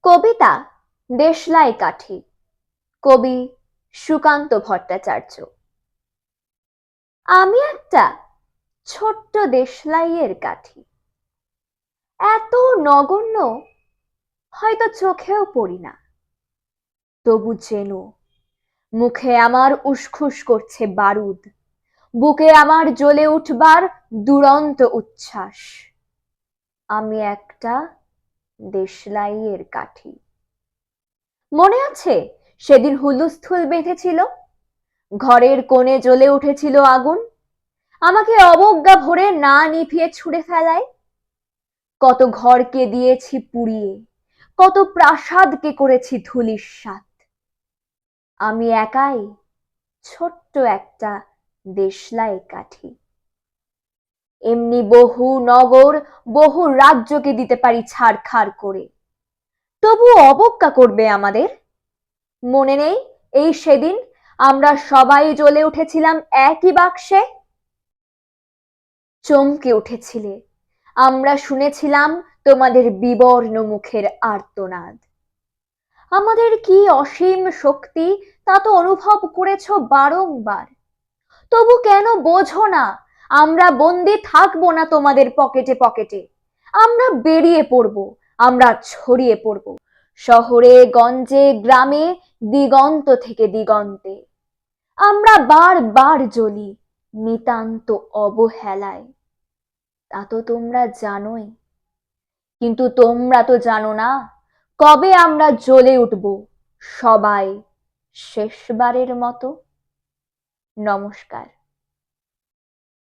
কবিতা দেশলাই কাঠি। কবি সুকান্ত ভট্টাচার্য। আমি একটা ছোট্ট দেশলাইয়ের কাঠি, এত নগণ্য হয়তো চোখেও পড়ি না। তবু যেন মুখে আমার উসখুস করছে বারুদ, বুকে আমার জ্বলে উঠবার দুরন্ত উচ্ছ্বাস। আমি একটা দেশলাইয়ের কাঠি। মনে আছে সেদিন হুলস্থুল বেঁধেছিল, ঘরের কোণে জ্বলে উঠেছিল আগুন, আমাকে অবজ্ঞা ভরে না নিভিয়ে ছুঁড়ে ফেলায়। কত ঘরকে দিয়েছি পুড়িয়ে, কত প্রাসাদকে করেছি ধূলিসাৎ। আমি একাই ছোট্ট একটা দেশলাই কাঠি। এমনি বহু নগর, বহু রাজ্যকে দিতে পারি ছাড়খাড় করে, তবু অবজ্ঞা করবে আমাদের। মনে নেই এই সেদিন আমরা সবাই জ্বলে উঠেছিলাম একই বাক্সে? চমকে উঠেছিলে, আমরা শুনেছিলাম তোমাদের বিবর্ণ মুখের আর্তনাদ। আমাদের কি অসীম শক্তি তা তো অনুভব করেছ বারংবার। তবু কেন বোঝো না আমরা বন্দি থাকবো না তোমাদের পকেটে পকেটে। আমরা বেরিয়ে পড়ব, আমরা ছড়িয়ে পড়ব শহরে গঞ্জে গ্রামে, দিগন্ত থেকে দিগন্তে। আমরা বারবার জ্বলি নিতান্ত অবহেলায়, তা তো তোমরা জানোই। কিন্তু তোমরা তো জানো না কবে আমরা জ্বলে উঠব সবাই শেষবারের মতো। নমস্কার।